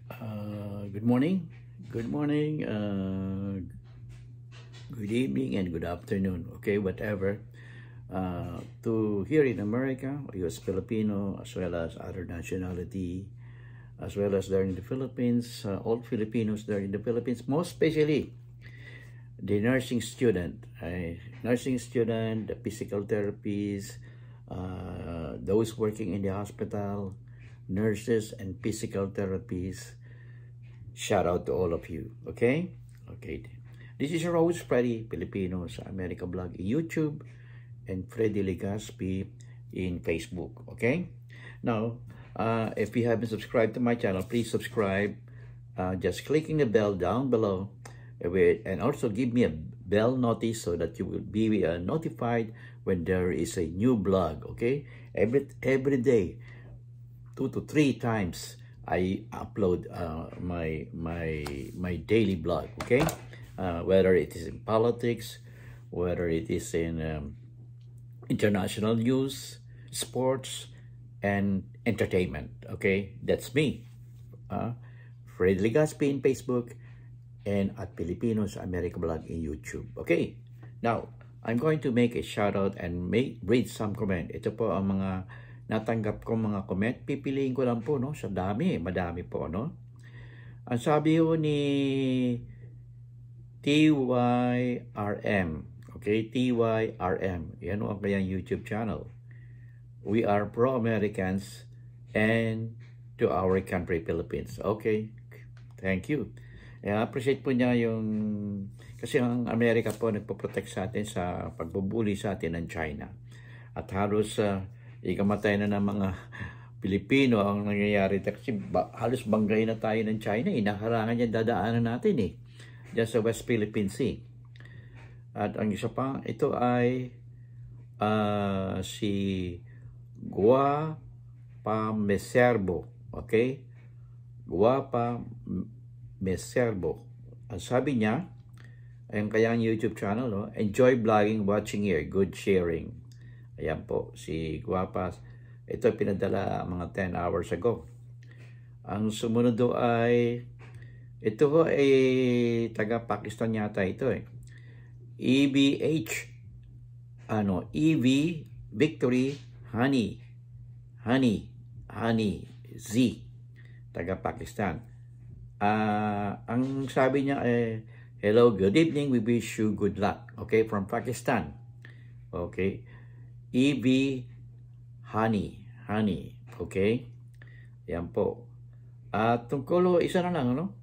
Good morning, good morning, good evening, and good afternoon. Okay, whatever. To here in America, U.S. Filipino, as well as other nationality, as well as there in the Philippines, all Filipinos there in the Philippines, most especially the nursing student, the physical therapists, those working in the hospital, nurses and physical therapists. Shout out to all of you, okay? Okay. This is your host, Freddy Filipino sa America Vlog in YouTube and Freddy Legaspi in Facebook, okay? Now, if you haven't subscribed to my channel, please subscribe. Just clicking the bell down below and also give me a bell notice so that you will be notified when there is a new vlog, okay? Every day, 2 to 3 times I upload my daily blog, okay? Whether it is in politics, whether it is in international news, sports, and entertainment, okay? That's me, Fred Legaspi in Facebook, and at Filipinos America Vlog in YouTube, okay? Now, I'm going to make a shout out and read some comment. Ito po ang mga natanggap ko mga comment. Pipiliin ko lang po, no? Sa madami po, no? Ang sabi ko ni TYRM, okay? TYRM, yan ang kanyang YouTube channel. We are pro-Americans and to our country, Philippines. Okay, thank you. Appreciate po niya yung, kasi ang Amerika po nagpo-protect sa atin sa pagbubuli sa atin ng China. At halos ikamatay na ng mga Pilipino ang nangyayari. Kasi halos banggay na tayo ng China. Inaharangan niya dadaanan natin diyan sa West Philippine Sea. At ang isa pa, ito ay si Guapa Meserbo. Okay? Guapa Meserbo. Ang sabi niya, ang kanyang YouTube channel, no? Enjoy vlogging, watching here, good sharing. Ayan po, si Guapa. Ito pinadala mga 10 hours ago. Ang sumunod do ay, ito ay taga-Pakistan yata ito EVH, EV Victory Honey Z, taga-Pakistan. Ang sabi niya hello, good evening, we wish you good luck. Okay, from Pakistan. Okay, EV Honey. Okay, yan po. Tungkol, isa na lang, no?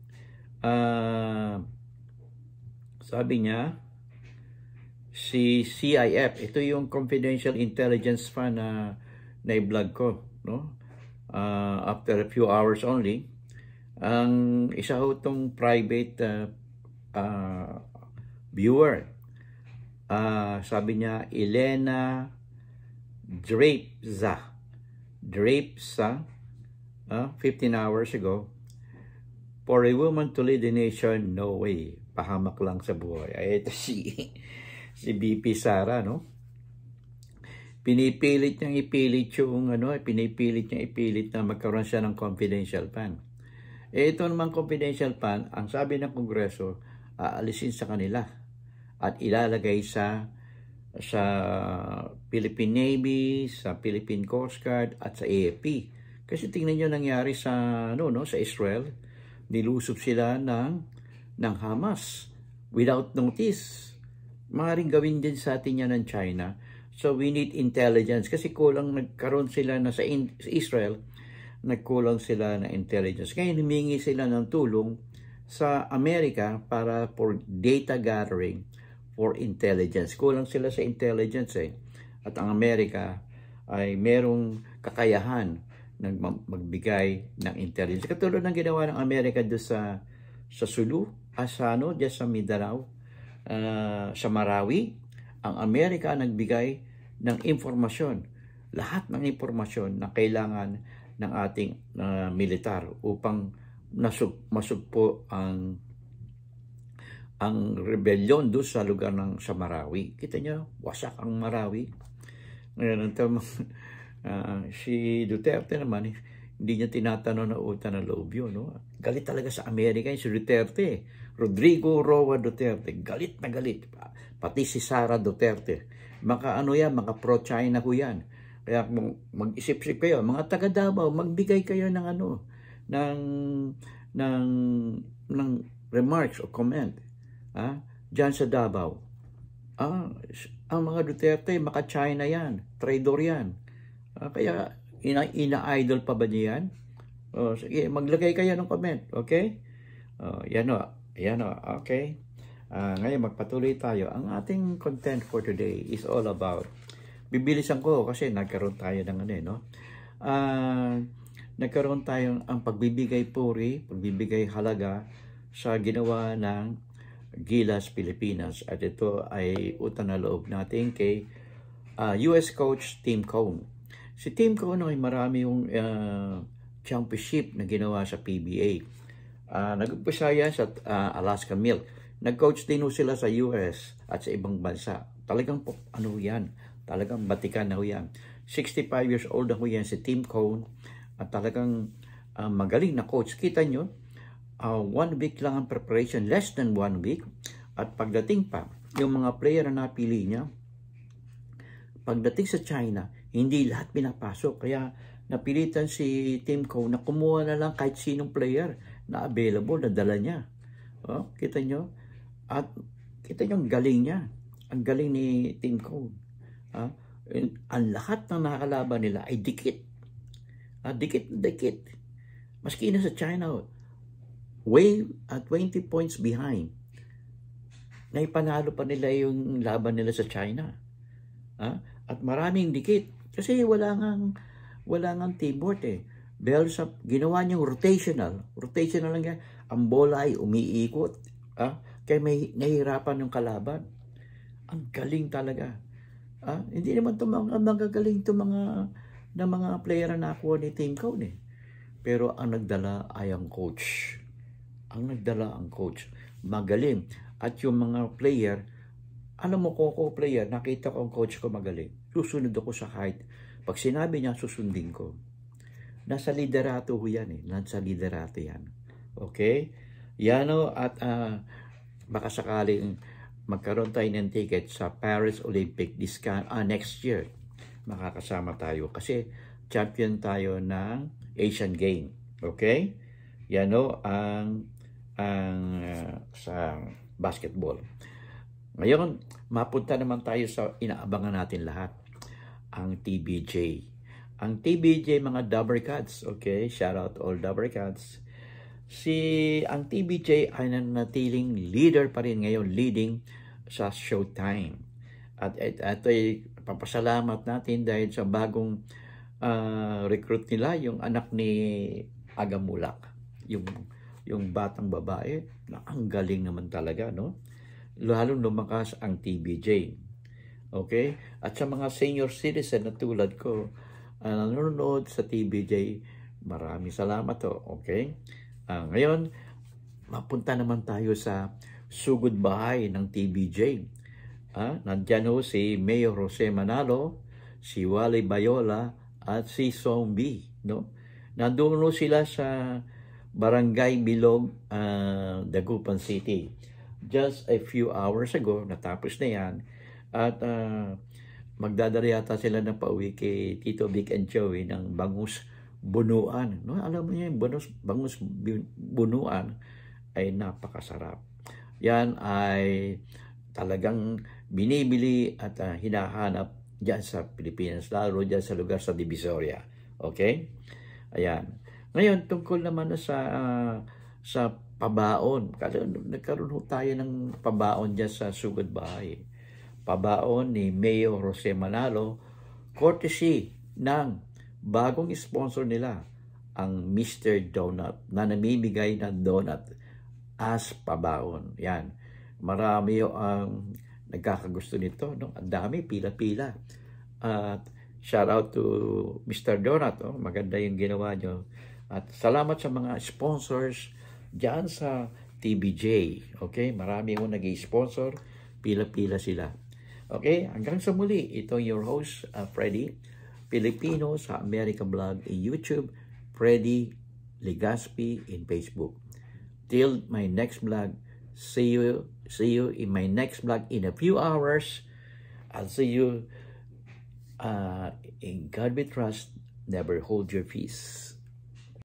Sabi niya, si CIF, ito yung Confidential Intelligence Fund na i-vlog ko, no? After a few hours only, ang isa ho itong private viewer, sabi niya, Elena Drapesa, 15 hours ago, for a woman to lead the nation, no way, pahamak lang sa buhay. Ay, ito si BP Sara, no? Pinipilit niyang ipilit yung na magkaroon siya ng confidential fund. Ito naman confidential fund, ang sabi ng Kongreso, aalisin sa kanila at ilalagay sa Philippine Navy, sa Philippine Coast Guard at sa AFP. Kasi tingnan niyo nangyari sa sa Israel, nilusob sila ng Hamas without notice. Maaaring gawin din sa atin yan ng China. So we need intelligence kasi nagkaroon sila na sa Israel, nagkulang sila na intelligence. Kaya humingi sila ng tulong sa Amerika for data gathering for intelligence. Kulang sila sa intelligence At ang Amerika ay merong kakayahan ng magbigay ng intelligence. Katulad ng ginawa ng Amerika doon sa Sulu, diyan sa Mindanao, sa Marawi, ang Amerika nagbigay ng informasyon. Lahat ng informasyon na kailangan ng ating militar upang masugpo ang rebellion doon sa lugar sa Marawi. Kita niyo, wasak ang Marawi. Ngayon, si Duterte naman, Hindi niya tinatanong na utang ng loob yun. No? Galit talaga sa Amerika si Duterte. Rodrigo Roa Duterte. Galit na galit. Pati si Sara Duterte. Maka ano yan, mga pro-China ko yan. Kaya mag-isip-isip kayo, mga taga Davao, magbigay kayo ng ano, ng remarks o comment. Diyan sa Davao. Ang mga Duterte, maka-China yan. Traidor yan. Kaya, ina-idol pa ba niya yan? Sige, maglagay kayo ng comment. Okay? Yan o. Okay. Ngayon, magpatuloy tayo. Ang ating content for today is all about, bibilisan ko kasi nagkaroon tayo ng ano no? Nagkaroon tayo ang pagbibigay puri, pagbibigay halaga sa ginawa ng Gilas Pilipinas. At ito ay utang na loob natin kay US coach Tim Cone. Si Tim Cone ay marami yung championship na ginawa sa PBA. Nag-umpisa yan sa Alaska Milk. Nag-coach din sila sa US at sa ibang bansa. Talagang ano yan, talagang batikan na yan. 65 years old na yan si Tim Cone at talagang magaling na coach. Kita nyo, 1 week lang ang preparation, less than 1 week. At pagdating pa, yung mga player na napili niya, pagdating sa China, hindi lahat pinapasok. Kaya napilitan si Tim Cone na kumuha na lang kahit sinong player na available na dala niya. Kita nyo? At kita nyo ang galing niya. Ang galing ni Tim Cone. Ang lahat ng nakakalaban nila ay dikit. Dikit. Maski na sa China, way at 20 points behind. Naipanalo pa nila yung laban nila sa China. At maraming dikit. Kasi wala ngang teamwork eh. Belsap, ginawa niyang rotational. Rotational lang yan. Ang bola ay umiikot. Kaya may nahihirapan yung kalaban. Ang galing talaga. Hindi naman ito magagaling ito mga player na nakuha ni Tim Cone eh. Pero ang nagdala ay ang coach. Magaling. At yung mga player, alam mo ko player, nakita ko ang coach ko magaling. Susunod ako sa kahit. Pag sinabi niya, susundin ko. Nasa liderato ho yan eh. Nasa liderato yan. Okay? Yan o. At baka sakaling magkaroon tayo ng ticket sa Paris Olympic next year. Makakasama tayo. Kasi champion tayo ng Asian Game. Okay? Yan o sa basketball. Ngayon, mapunta naman tayo sa inaabangan natin lahat. Ang TBJ. Ang TBJ, mga Dabber Cats. Okay? Shout out all Dabber Cats. Ang TBJ ay nanatiling leader pa rin ngayon, leading sa Showtime. At ito ay papasalamat natin dahil sa bagong recruit nila, yung anak ni Agamulak. Yung batang babae, na ang galing naman talaga, no? Lalong lumakas ang TBJ. Okay? At sa mga senior citizen na tulad ko, nanonood sa TBJ, maraming salamat to. Okay? Ngayon, mapunta naman tayo sa sugod bahay ng TBJ. Nandiyan ho si Mayor Jose Manalo, si Wally Bayola, at si Song B. No? Nandun ho sila sa Barangay Bilog, Dagupan City. Just a few hours ago, natapos na yan. At magdadala yata sila ng pauwi kay Tito Vic and Joey ng bangus bunuan. No? Alam mo niya, yung bangus bunuan ay napakasarap. Yan ay talagang binibili at hinahanap dyan sa Pilipinas, lalo dyan sa lugar sa Divisoria. Okay? Ayan. Ngayon, tungkol naman na sa pabaon. Nagkaroon tayo ng pabaon dyan sa sugod bahay. Pabaon ni Mayor Jose Manalo, courtesy ng bagong sponsor nila, ang Mr. Donut, na namimigay ng donut as pabaon. Yan. Marami ang nagkakagusto nito. No? Ang dami, pila-pila. At shout out to Mr. Donut. Oh. Maganda yung ginawa nyo. At salamat sa mga sponsors dyan sa TBJ. Okay? Marami mo nag-i-sponsor. Pila-pila sila. Okay? Hanggang sa muli, ito your host, Freddy Filipino sa America Vlog YouTube, Freddy Legaspi in Facebook. Till my next vlog, see you in my next vlog in a few hours. I'll see you in God we trust. Never hold your peace.